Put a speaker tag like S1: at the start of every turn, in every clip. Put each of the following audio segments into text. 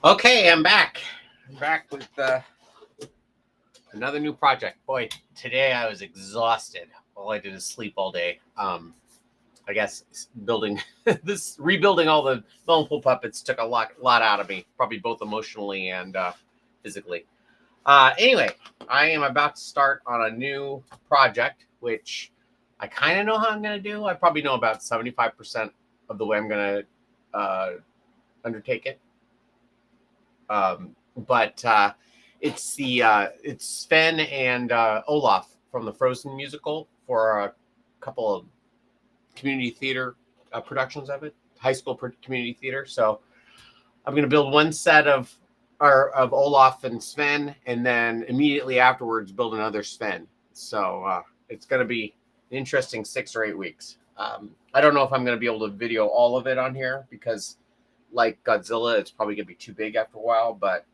S1: Okay, I'm back. I'm back with another new project. Boy, today I was exhausted. All I did is sleep all day. I guess building rebuilding all the multiple puppets took a lot out of me, probably both emotionally and physically. Anyway, I am about to start on a new project, which I kind of know how I'm going to do. I probably know about 75% of the way I'm going to undertake it. But it's Sven and Olaf from the Frozen musical for a couple of community theater productions of it, high school community theater. So I'm going to build one set of Olaf and Sven, and then immediately afterwards build another Sven. So it's going to be an interesting 6 or 8 weeks. I don't know if I'm going to be able to video all of it on here because, like Godzilla, it's probably going to be too big after a while, but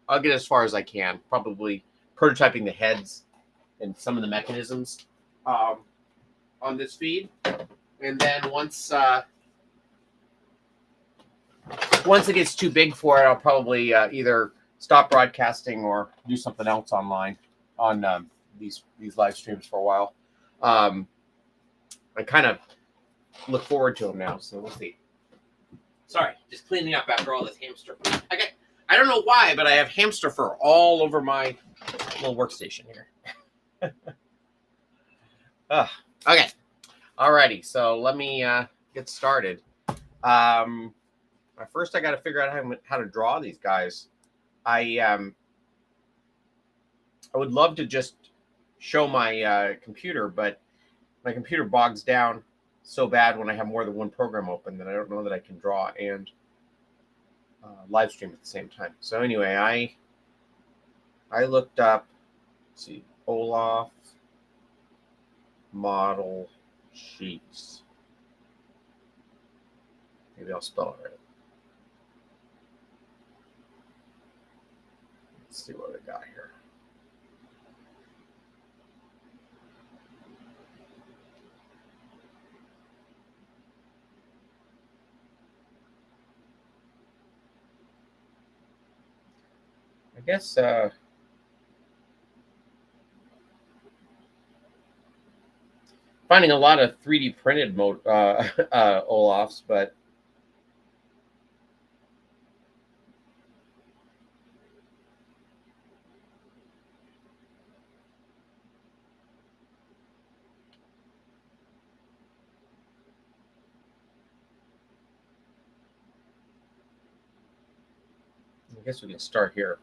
S1: I'll get as far as I can, probably prototyping the heads and some of the mechanisms on this feed. And then once it gets too big for it, I'll probably either stop broadcasting or do something else online on these live streams for a while. I kind of look forward to them now, so we'll see. Sorry, just cleaning up after all this hamster food. I don't know why, but I have hamster fur all over my little workstation here. Okay. Alrighty, so let me get started. First, I got to figure out how to draw these guys. I would love to just show my computer, but my computer bogs down so bad when I have more than one program open that I don't know that I can draw and live stream at the same time. So anyway, I looked up, let's see, Olaf model sheets. Maybe I'll spell it right. Let's see what I got here. I guess finding a lot of 3D printed Olafs, but I guess we can start here.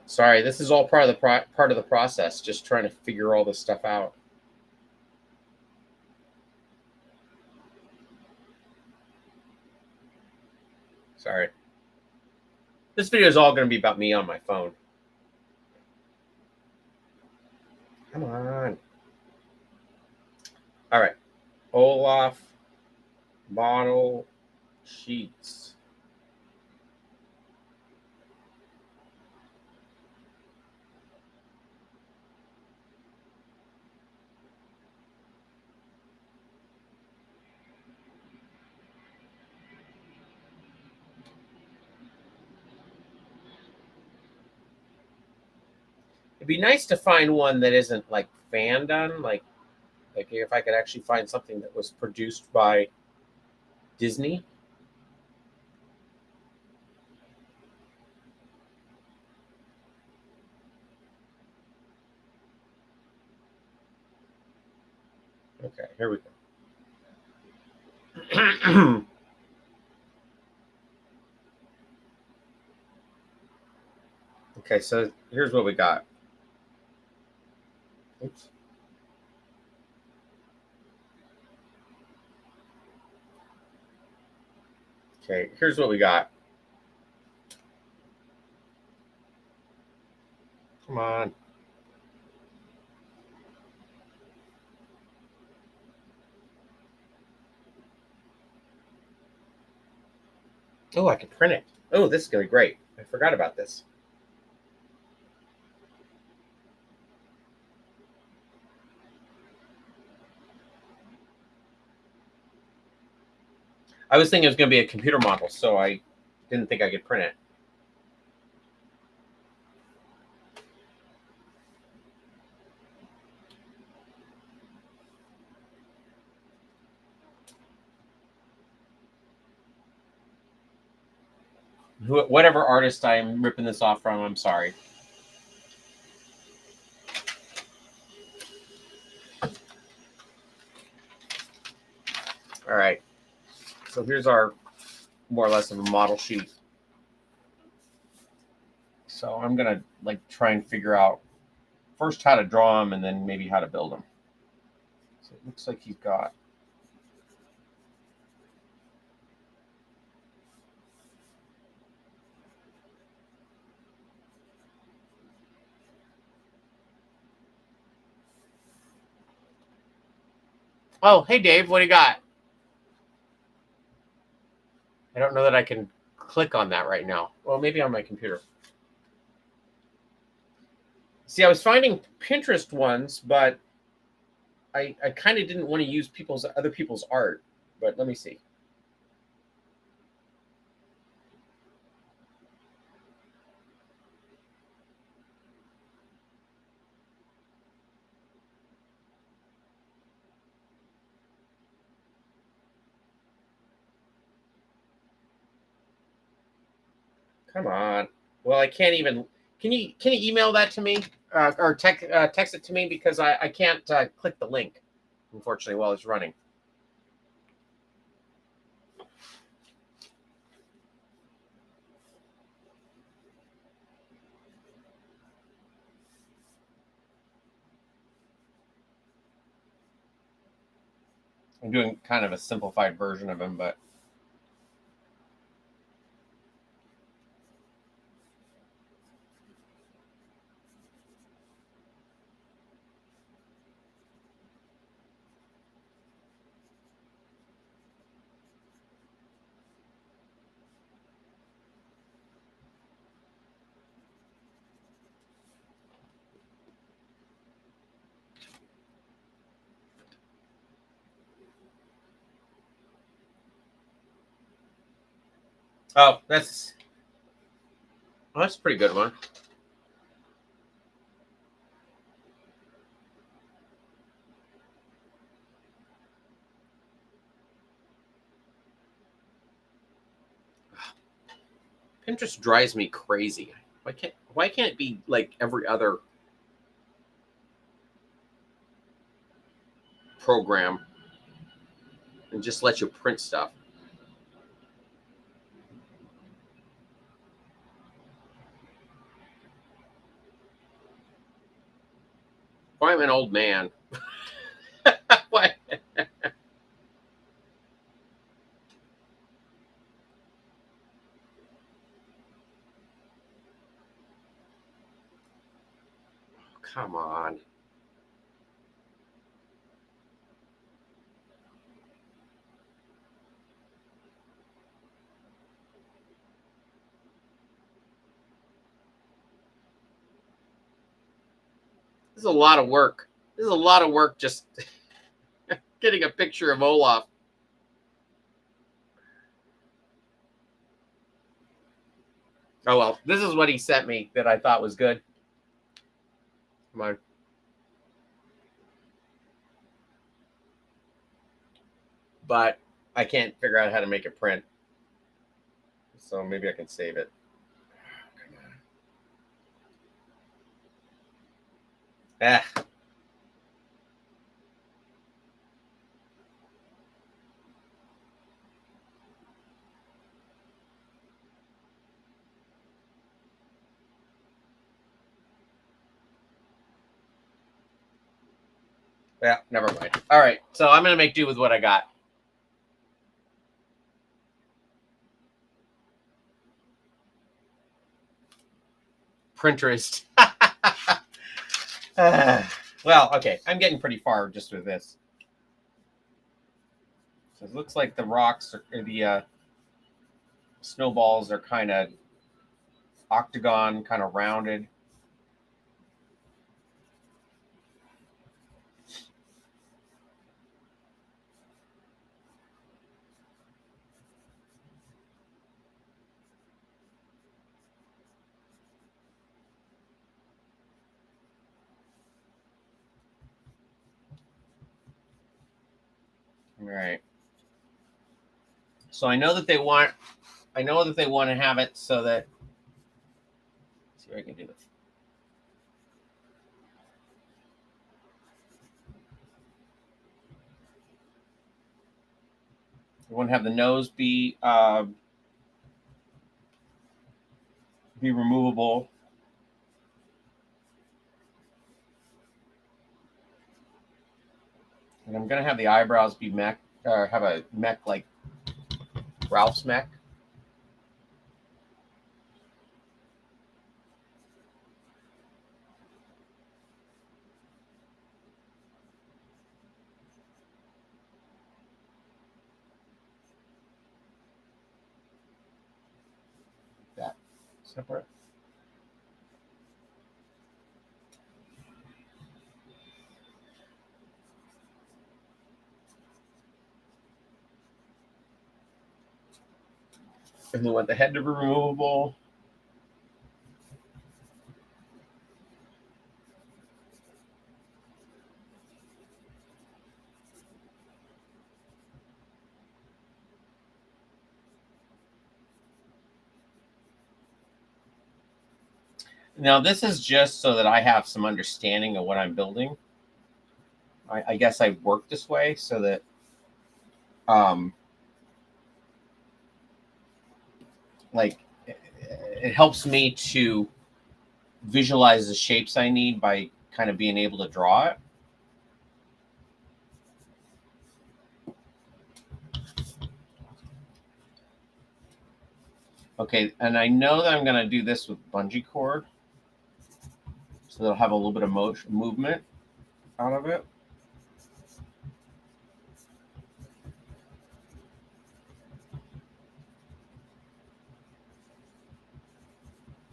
S1: Sorry, this is all part of the process. Just trying to figure all this stuff out. Sorry. This video is all going to be about me on my phone. Come on. All right. Olaf model sheets. It'd be nice to find one that isn't like fan done, like if I could actually find something that was produced by Disney. Okay, here we go. Okay, so here's what we got. Oops. Okay, here's what we got. Come on. Oh, I can print it. Oh, this is going to be great. I forgot about this. I was thinking it was going to be a computer model, so I didn't think I could print it. Whatever artist I'm ripping this off from, I'm sorry. All right. So here's our more or less of a model sheet. So I'm going to like try and figure out first how to draw them and then maybe how to build them. So it looks like he's got Oh, hey Dave, what do you got? I don't know that I can click on that right now. Well, maybe on my computer. See, I was finding Pinterest ones, but I kind of didn't want to use other people's art. But let me see. Come on. Well, I can't even. Can you email that to me or text it to me because I can't click the link, unfortunately, while it's running. I'm doing kind of a simplified version of him, but oh, that's a pretty good one. Pinterest drives me crazy. Why can't it be like every other program and just let you print stuff? Why I'm an old man? Why? Come on. This is a lot of work. This is a lot of work just getting a picture of Olaf. Oh well, this is what he sent me that I thought was good. Come on. But I can't figure out how to make it print. So maybe I can save it. Come on. Ah. Yeah, never mind. All right. So I'm gonna make do with what I got. Pinterest. Well, okay. I'm getting pretty far just with this. So it looks like the rocks or the snowballs are kind of octagon, kind of rounded. All right. So I know that they want to have it so that, let's see what I can do. They want to have the nose be removable. And I'm gonna have the eyebrows be mech, or have a mech like Ralph's mech. That separate. And they want the head to be removable. Now, this is just so that I have some understanding of what I'm building. I guess I work this way so that like it helps me to visualize the shapes I need by kind of being able to draw it. Okay, and I know that I'm going to do this with bungee cord, so they'll have a little bit of movement out of it.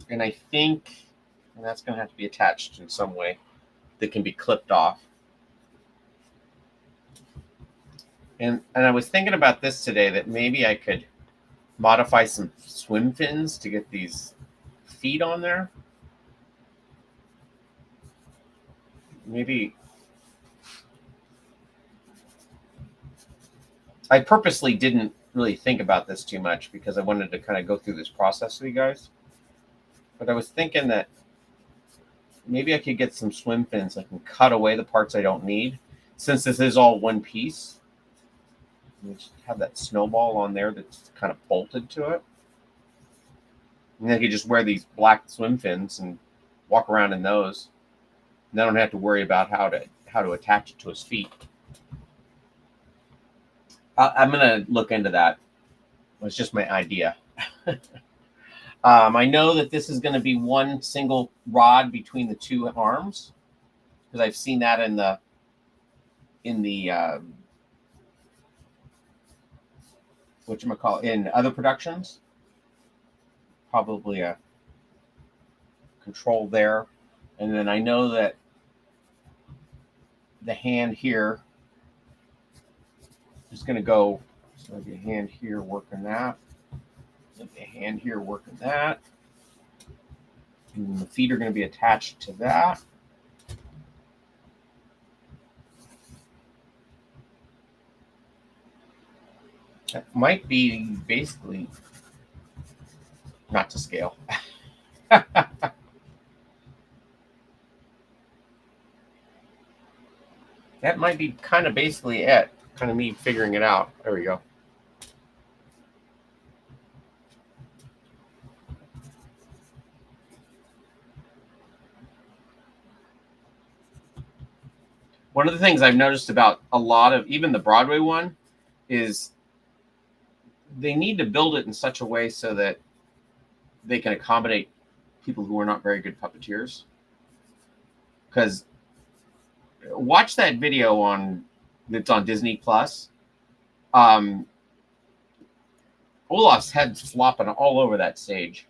S1: And I think that's going to have to be attached in some way that can be clipped off. And I was thinking about this today, that maybe I could modify some swim fins to get these feet on there. Maybe I purposely didn't really think about this too much because I wanted to kind of go through this process with you guys. But I was thinking that maybe I could get some swim fins. I can cut away the parts I don't need, since this is all one piece. And just have that snowball on there that's kind of bolted to it. And then I could just wear these black swim fins and walk around in those. And I don't have to worry about how to attach it to his feet. I'm going to look into that. It's just my idea. I know that this is going to be one single rod between the two arms, because I've seen that in the whatchamacallit, in other productions. Probably a control there. And then I know that the hand here is going to go, so there'll be a hand here working that. There'll be a hand here working that. And the feet are going to be attached to that. That might be basically not to scale. That might be kind of basically it. Kind of me figuring it out. There we go. One of the things I've noticed about a lot of, even the Broadway one, is they need to build it in such a way so that they can accommodate people who are not very good puppeteers. Because watch that video that's on Disney Plus. Olaf's head's flopping all over that stage.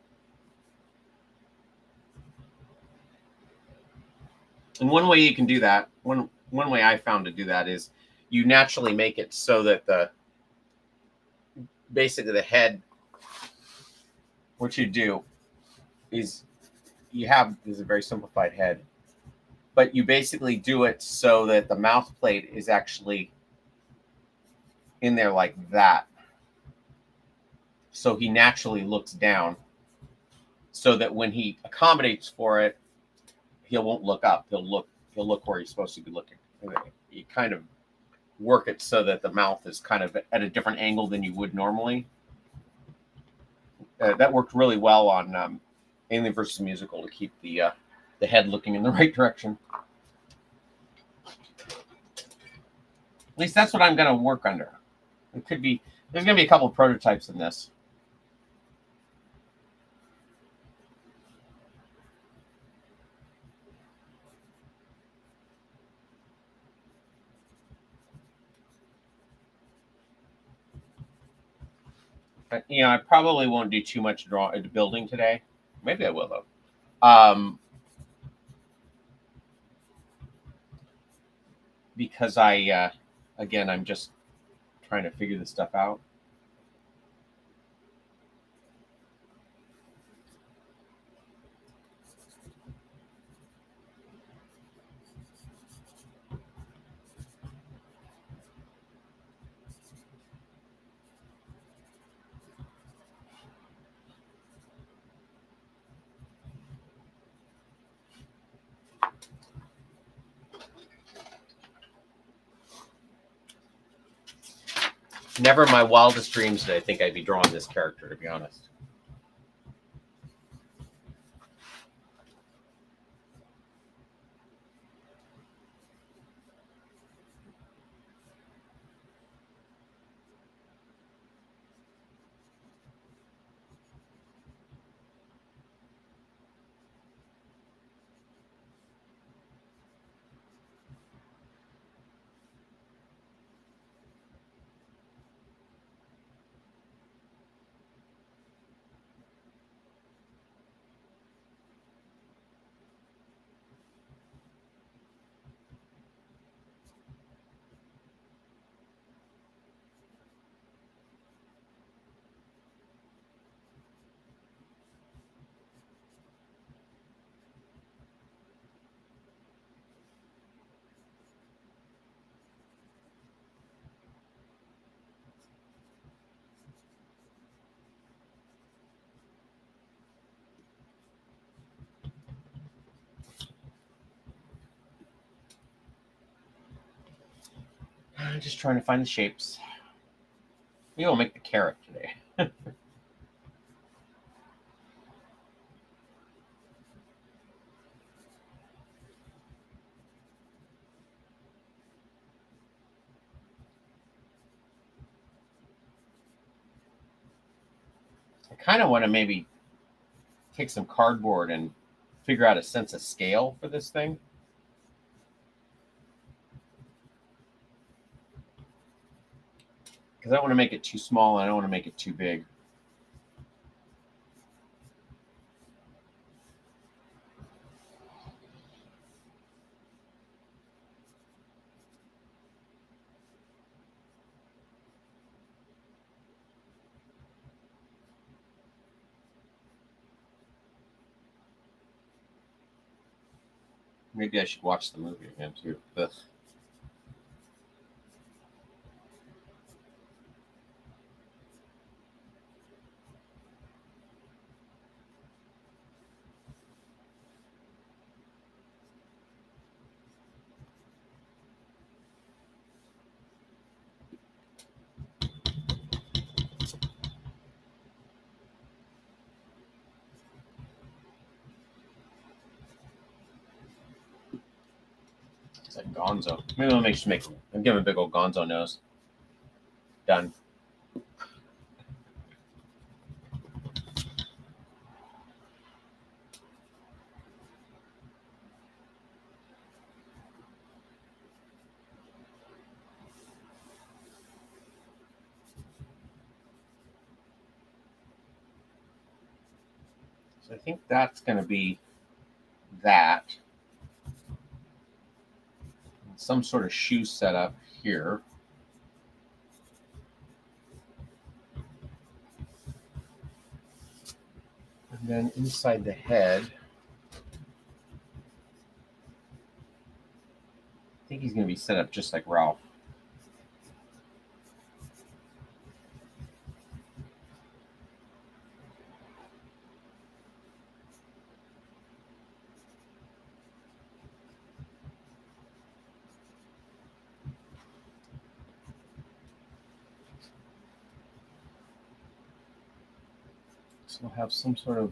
S1: And one way you can do that, one way I found to do that, is you naturally make it so that basically the head, what you do is is a very simplified head, but you basically do it so that the mouth plate is actually in there like that. So he naturally looks down, so that when he accommodates for it, he won't look up. He'll look where he's supposed to be looking. You kind of work it so that the mouth is kind of at a different angle than you would normally. That worked really well on Alien versus Musical to keep the head looking in the right direction. At least that's what I'm going to work under. It could be, there's going to be a couple of prototypes in this. But, I probably won't do too much building today. Maybe I will, though. Because again, I'm just trying to figure this stuff out. Never in my wildest dreams did I think I'd be drawing this character, to be honest. I'm just trying to find the shapes. Maybe I'll make the carrot today. I kind of want to maybe take some cardboard and figure out a sense of scale for this thing. Because I don't want to make it too small and I don't want to make it too big. Maybe I should watch the movie again too. It's like Gonzo. Maybe I'll just make him. I'll give him a big old Gonzo nose. Done. So I think that's going to be that. Some sort of shoe setup here. And then inside the head, I think he's going to be set up just like Ralph. So we'll have some sort of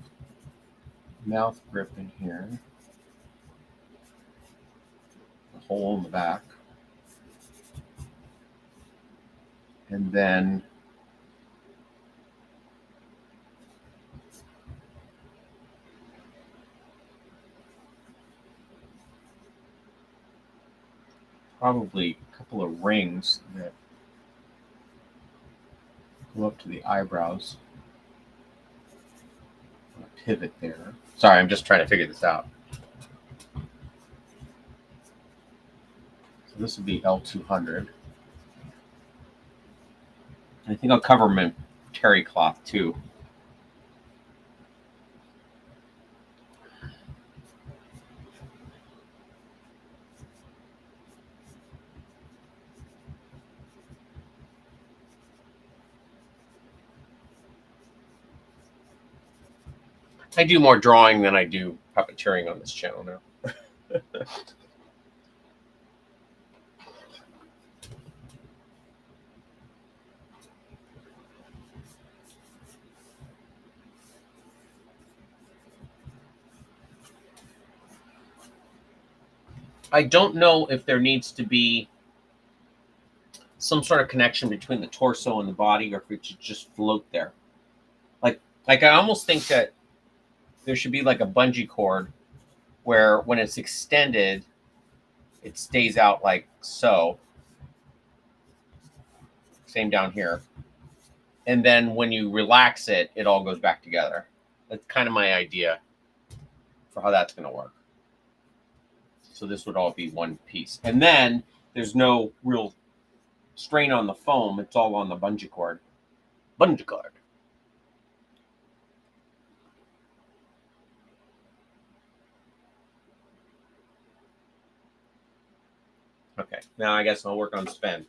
S1: mouth grip in here. A hole in the back. And then probably a couple of rings that go up to the eyebrows. A pivot there. Sorry, I'm just trying to figure this out. So this would be L200. I think I'll cover them in terry cloth too. I do more drawing than I do puppeteering on this channel now. I don't know if there needs to be some sort of connection between the torso and the body, or if it should just float there. Like I almost think that there should be like a bungee cord where when it's extended, it stays out like so. Same down here. And then when you relax it, it all goes back together. That's kind of my idea for how that's going to work. So this would all be one piece. And then there's no real strain on the foam. It's all on the bungee cord. Bungee cord. Okay, now I guess I'll work on Sven.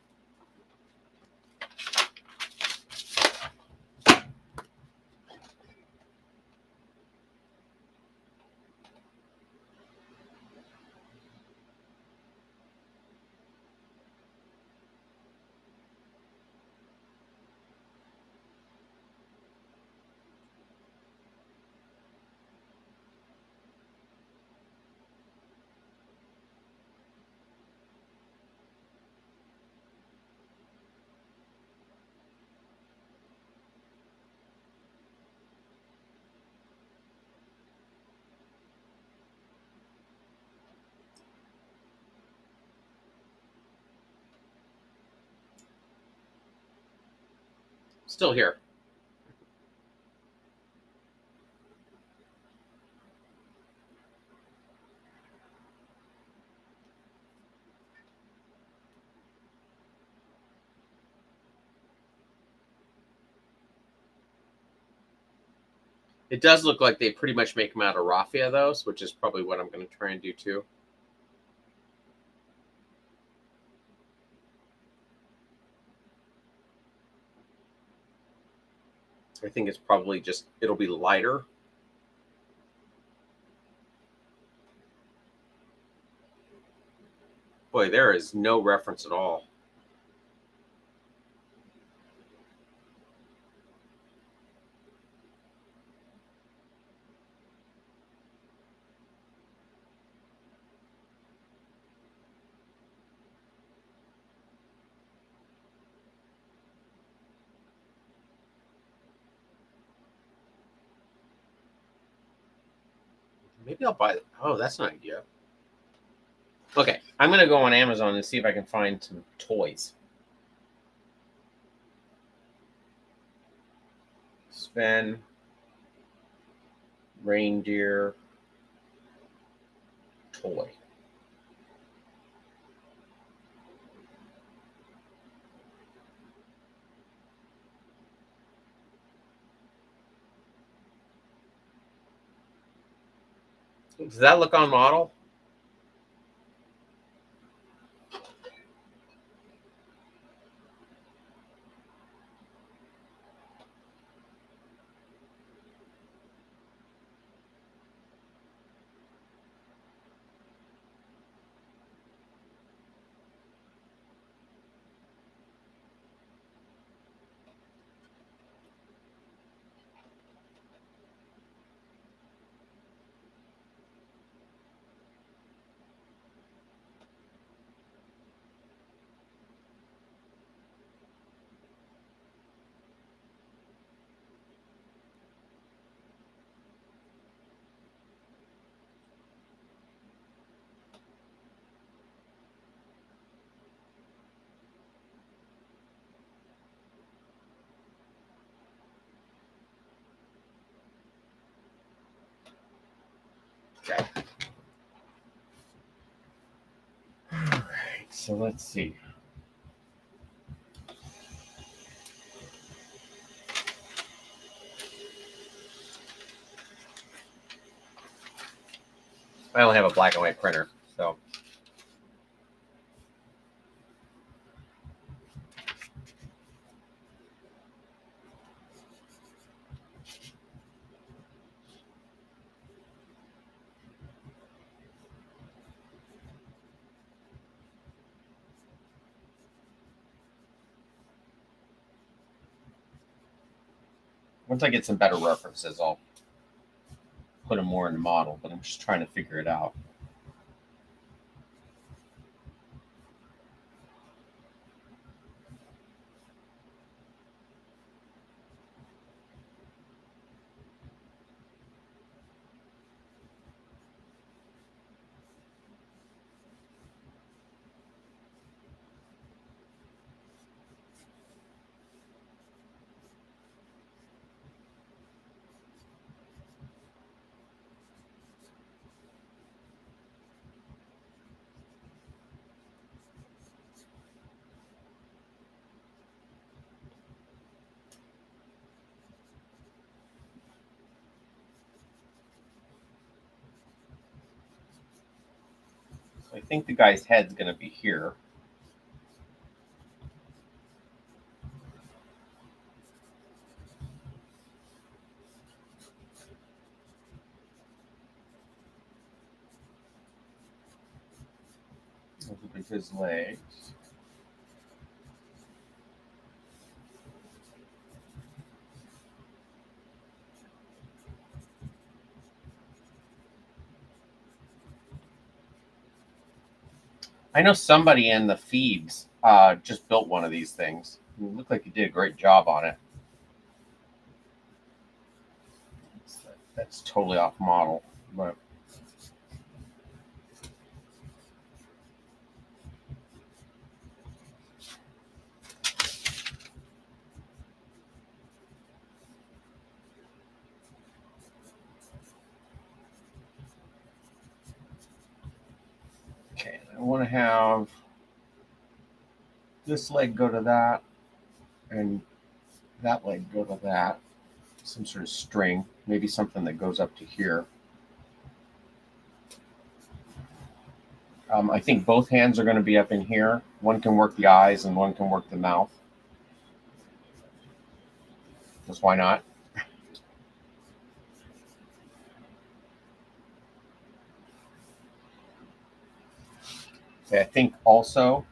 S1: Still here. It does look like they pretty much make them out of raffia, though, which is probably what I'm going to try and do too. I think it's probably just, it'll be lighter. Boy, there is no reference at all. Maybe I'll buy it. Oh, that's an idea. Okay, I'm going to go on Amazon and see if I can find some toys. Sven, reindeer, toy. Does that look on model? Okay. All right. So let's see. I only have a black and white printer, so. Once I get some better references, I'll put them more in the model, but I'm just trying to figure it out. So I think the guy's head's going to be here. Those will be his legs. I know somebody in the feeds just built one of these things. It looked like he did a great job on it. That's totally off model, but okay. I want to have this leg go to that, and that leg go to that. Some sort of string, maybe something that goes up to here. I think both hands are going to be up in here. One can work the eyes and one can work the mouth. Just why not? Okay, I think also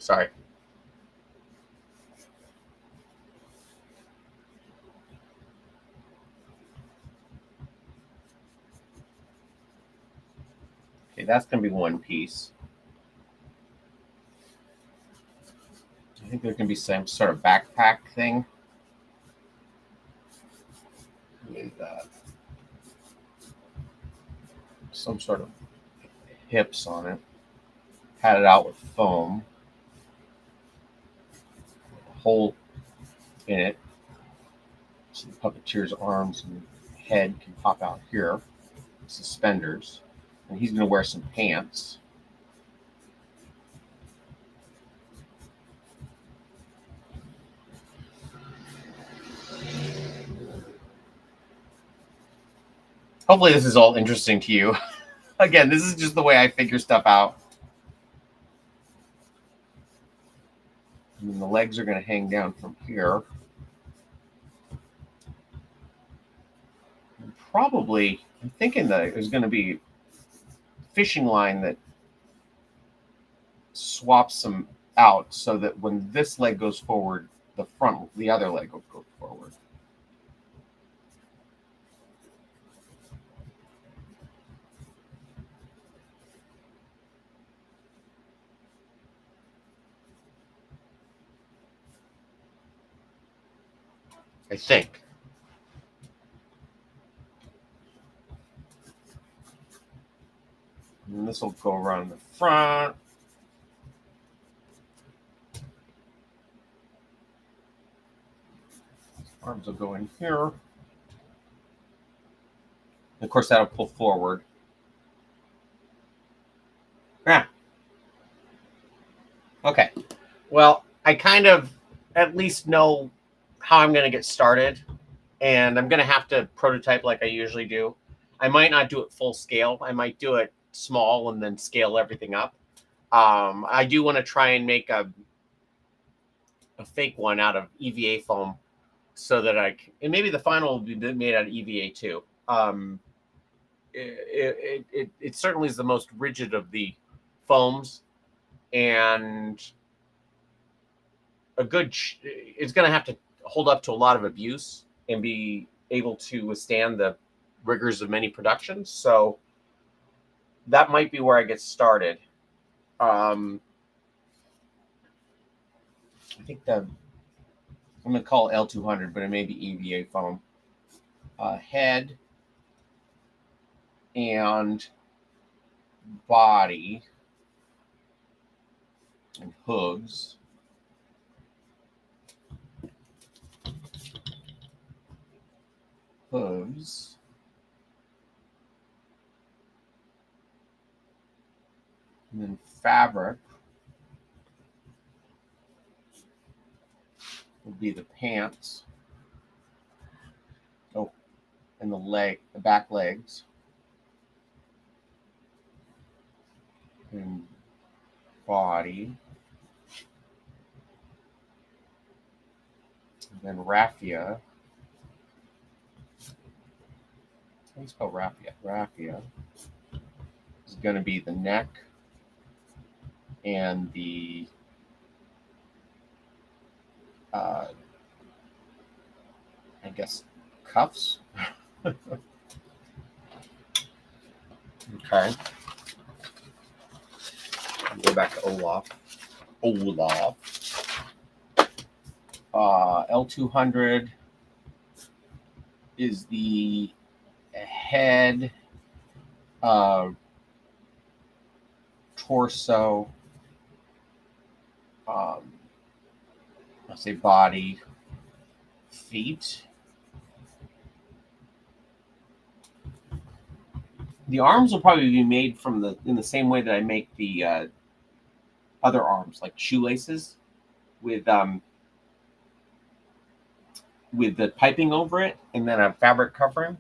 S1: sorry. Okay, that's going to be one piece. I think there can be some sort of backpack thing. With some sort of hips on it. Pat it out with foam. A hole in it. So the puppeteer's arms and head can pop out here. Suspenders. And he's going to wear some pants. Hopefully this is all interesting to you. Again, this is just the way I figure stuff out. And then the legs are going to hang down from here. And probably, I'm thinking that there's going to be fishing line that swaps them out so that when this leg goes forward, the other leg will go forward. forward. I think. And this will go around the front. Arms will go in here. And of course, that'll pull forward. Yeah. Okay. Well, I kind of at least know how I'm going to get started. And I'm going to have to prototype like I usually do. I might not do it full scale. I might do it small and then scale everything up. I do want to try and make a fake one out of EVA foam so that and maybe the final will be made out of EVA too. It certainly is the most rigid of the foams, and it's going to have to hold up to a lot of abuse and be able to withstand the rigors of many productions. So that might be where I get started. I think I'm going to call it L200, but it may be EVA foam. Head and body and hooves. Hooves. And then fabric will be the pants. Oh, and the back legs. And body. And then raffia. How do you spell raffia? Raffia is going to be the neck and the I guess cuffs. Okay. Go back to Olaf. L200 is the head, torso, I'll say body, feet. The arms will probably be made in the same way that I make the other arms, like shoelaces, with the piping over it and then a fabric covering.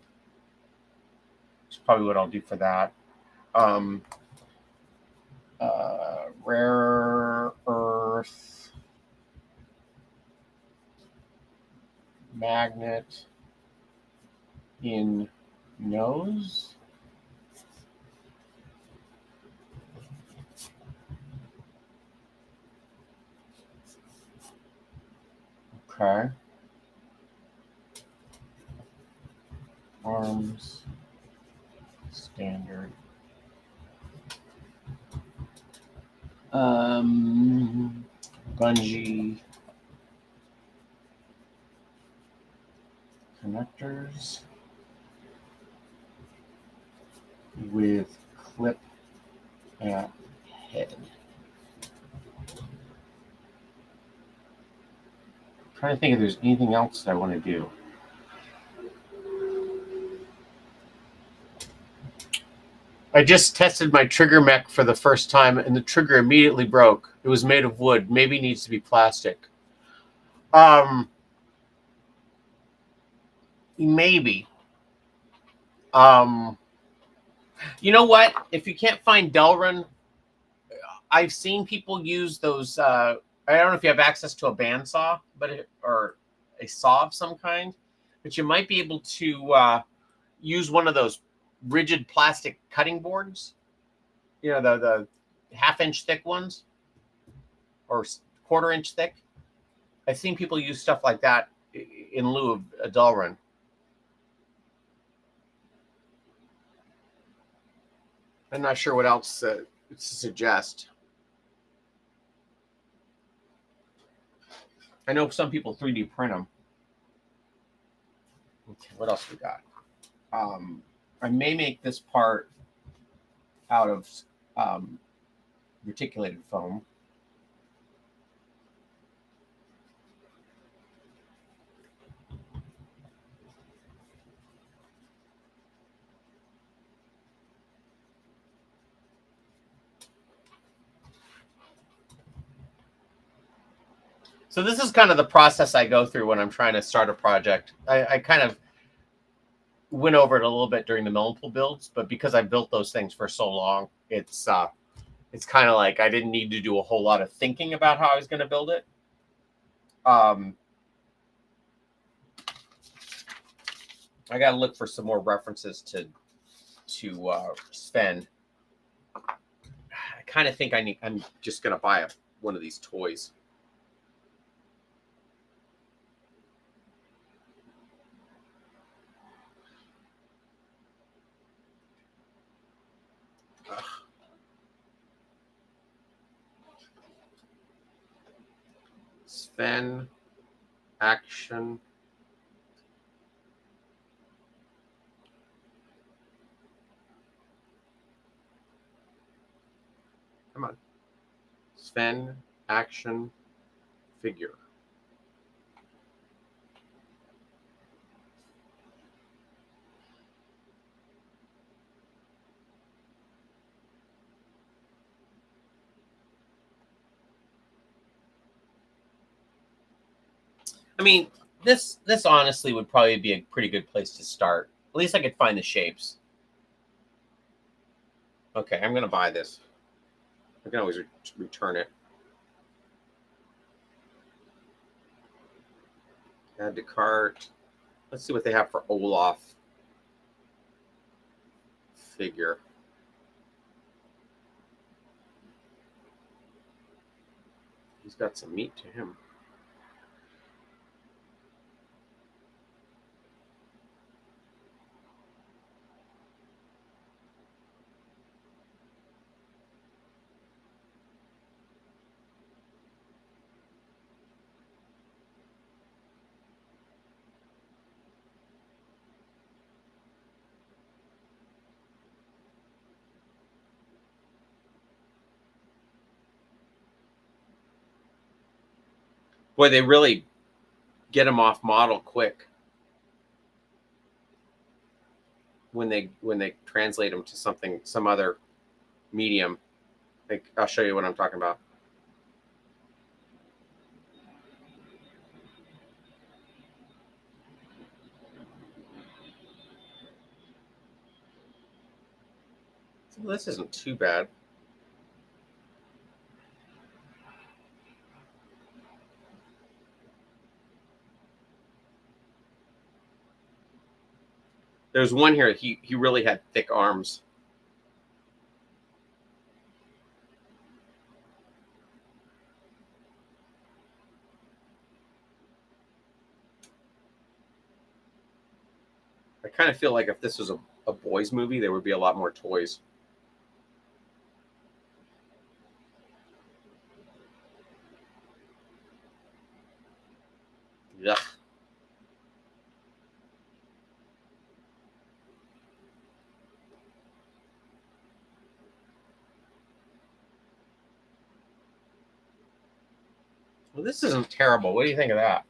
S1: That's probably what I'll do for that. Rare earth magnet in nose. Okay. Arms, standard. Bungee connectors with clip at head. I'm trying to think if there's anything else that I want to do. I just tested my trigger mech for the first time, and the trigger immediately broke. It was made of wood. Maybe needs to be plastic. Maybe. You know what? If you can't find Delrin, I've seen people use those. I don't know if you have access to a bandsaw, or a saw of some kind, but you might be able to use one of those rigid plastic cutting boards. You know, the half-inch thick ones or quarter-inch thick. I've seen people use stuff like that in lieu of a Delrin. I'm not sure what else to suggest. I know some people 3D print them. Okay, what else we got? I may make this part out of reticulated foam. So this is kind of the process I go through when I'm trying to start a project. I kind of went over it a little bit during the multiple builds, but because I built those things for so long, it's kind of like I didn't need to do a whole lot of thinking about how I was going to build it. I got to look for some more references to Sven. I kind of think I'm just going to buy one of these toys. Sven action. Come on. Sven action figure. I mean, this honestly would probably be a pretty good place to start. At least I could find the shapes. Okay, I'm going to buy this. I can always return it. Add to cart. Let's see what they have for Olaf figure. He's got some meat to him. Boy, they really get them off model quick when they translate them to some other medium. Like, I'll show you what I'm talking about. Well, this isn't too bad. There's one here. He really had thick arms. I kind of feel like if this was a boys movie, there would be a lot more toys. Yeah. Well, this isn't terrible. What do you think of that?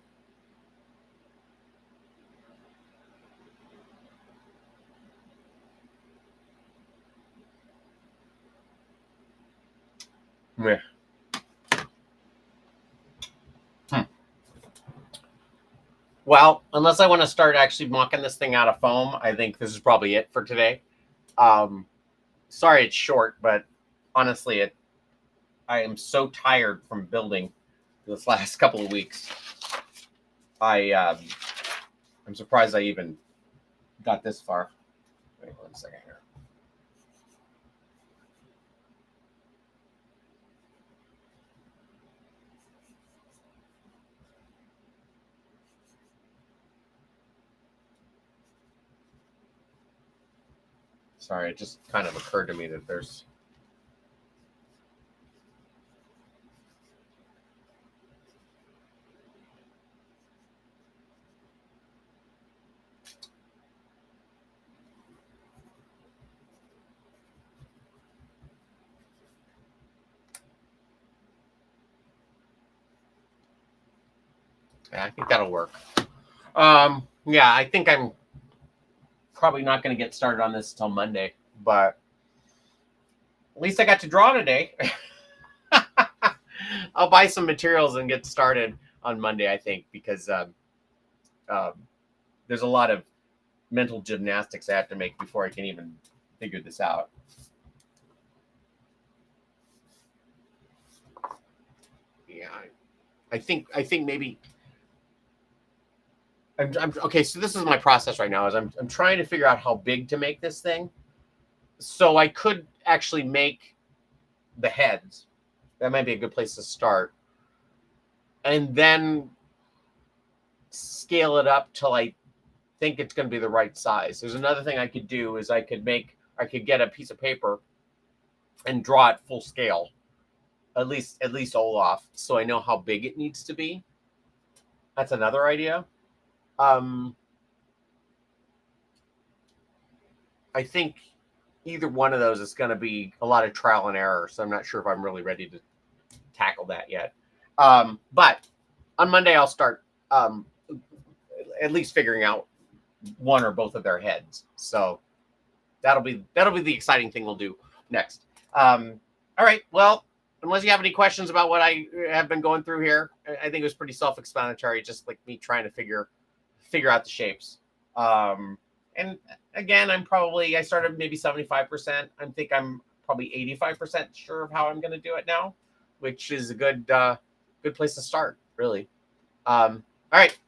S1: Yeah. Well, unless I want to start actually mocking this thing out of foam, I think this is probably it for today. Sorry it's short, but honestly, I am so tired from building this last couple of weeks. I'm surprised I even got this far. Wait 1 second here. Sorry, it just kind of occurred to me that there's. Yeah, I think that'll work. Yeah, I think I'm probably not going to get started on this until Monday, but at least I got to draw today. I'll buy some materials and get started on Monday, I think, because there's a lot of mental gymnastics I have to make before I can even figure this out. Yeah, I think maybe I'm okay. So this is my process right now. Is I'm trying to figure out how big to make this thing, so I could actually make the heads. That might be a good place to start, and then scale it up till I think it's going to be the right size. There's another thing I could do is I could get a piece of paper and draw it full scale, at least Olaf, so I know how big it needs to be. That's another idea. I think either one of those is going to be a lot of trial and error, so I'm not sure if I'm really ready to tackle that yet. But on Monday I'll start at least figuring out one or both of their heads. So that'll be the exciting thing we'll do next. All right. Well, unless you have any questions about what I have been going through here, I think it was pretty self-explanatory, just like me trying to figure out the shapes. And again, I started maybe 75%. I think I'm probably 85% sure of how I'm going to do it now, which is a good place to start, really. All right.